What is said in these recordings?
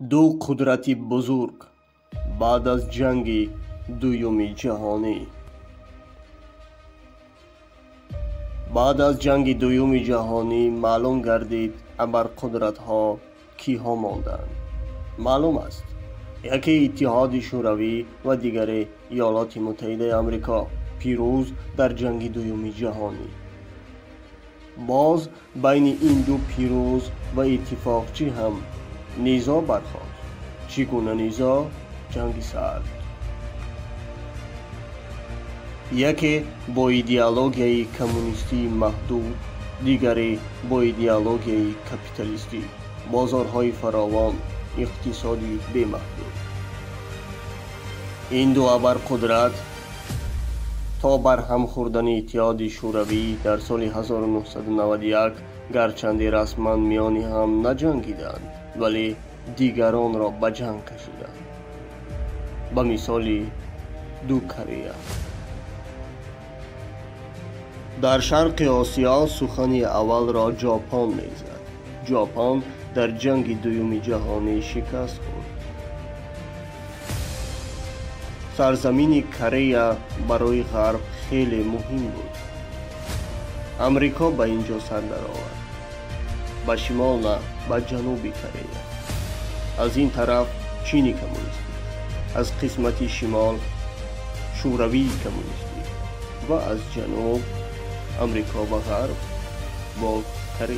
دو قدرت بزرگ بعد از جنگ دوم جهانی. بعد از جنگ دوم جهانی معلوم گردید ابرقدرت‌ها کیها ماندند. معلوم است یکی اتحاد شوروی و دیگری ایالات متحده آمریکا پیروز در جنگ دوم جهانی. باز بین این دو پیروز و اتفاقچی هم نیزا برخاست. چگونه نیزا؟ جنگ سرد. یکی با ایدئولوژی کمونیستی محدود، دیگری با ایدئولوژی کپیتالیستی، بازارهای فراوان، اقتصادی بی‌محدود. این دو ابرقدرت تا بر هم خوردن اتحاد شوروی در سال 1991 گرچند رسما میان هم نجنگیدند ولی دیگران را به جنگ کشیدند. به مثال دو کره. در شرق آسیا سخن اول را ژاپن میزد. ژاپن در جنگ دوم جهانی شکست خورد. سرزمین کره برای غرب خیلی مهم بود. امریکا به اینجا سر درآورد. به شمال نه، به جنوب کره. از این طرف چین کمونیستی، از قسمت شمال شوروی کمونیستی و از جنوب امریکا و غرب با کره.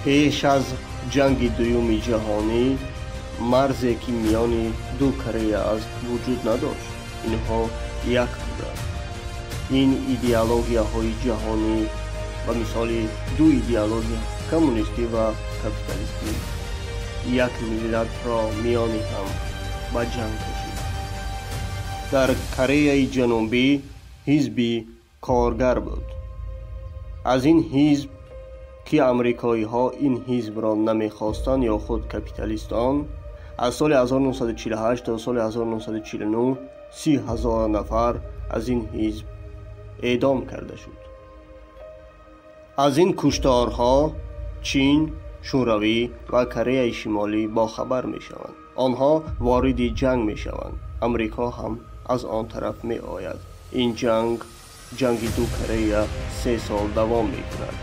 پیش از جنگ دوم جهانی مرزی که میان دو کره از وجود نداشت. اینها یک بودند. این ایدئولوژی‌های جهانی و مثال دو ایدئولوژی کمونیستی و کپیتالیستی یک ملت را میان هم به جنگ کشید. در کره جنوبی حزب کارگر بود. از این حزب که امریکایی ها این حزب را نمیخواستند یا خود کپیتالیستان، از سال 1948 تا سال 1949 30,000 نفر از این حزب اعدام کرده شد. از این کشتارها چین، شوروی و کره شمالی با خبر می شوند. آنها وارد جنگ می شوند. امریکا هم از آن طرف می آید. این جنگ دو کره 3 سال دوام می کند.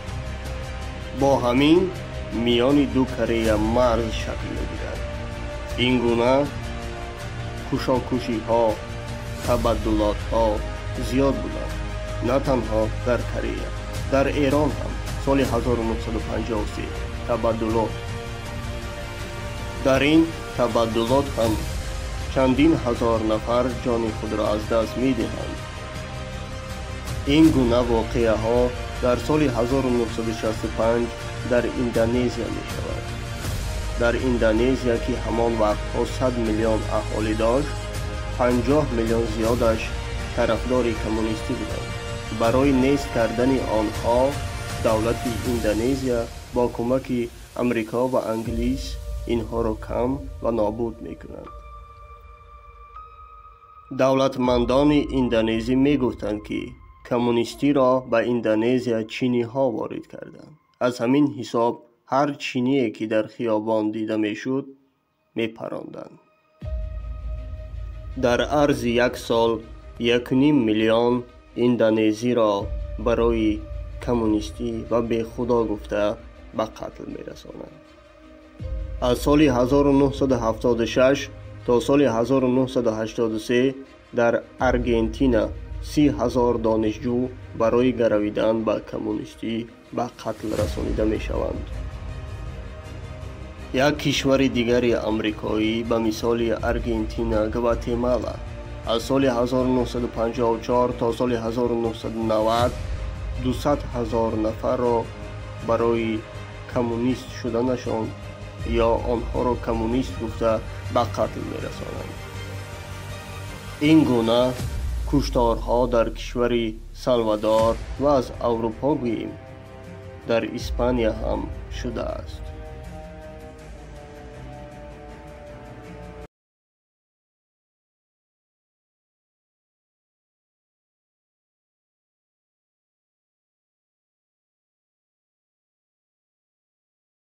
با همین میان دو کره مرز شکل می گیرد. این گونه کشاکشی ها، تبادلات ها زیاد بودند. نه تنها در کره، در ایران هم سال 1953 تبادلات. در این تبادلات هم چندین هزار نفر جان خود را از دست می دهند. این گونه واقعه ها در سال 1965 در اندونزیا می شود. در اندونزیا که همان وقتها 100 میلیون اهالی داشت، 50 میلیون زیادش طرفدار کمونیستی بودند. برای نیست کردن آنها دولت اندونزیا با کمک امریکا و انگلیس اینها را کم و نابود می کنند. دولتمندان اندونزی می گفتند که کمونیستی را به اندونزیا چینی ها وارد کردند. از همین حساب هر چینی که در خیابان دیده می شد می پراندند. در عرض یک سال 1.5 میلیون اندونزی را برای کمونیستی و به خدا گفته به قتل می رسانند. از سال 1976 تا سال 1983 در آرژانتین 30,000 دانشجو برای گرویدن به کمونیستی به قتل رسانیده می شوند. یک کشور دیگر آمریکایی به مثال آرژانتین، گواتمالا، از سال 1954 تا سال 1990 200,000 نفر را برای کمونیست شدنشان یا آنها را کمونیست گفته به قتل می رسانند. این گونه کشتارها در کشور سالوادور و از اروپا گوییم در اسپانیا هم شده است.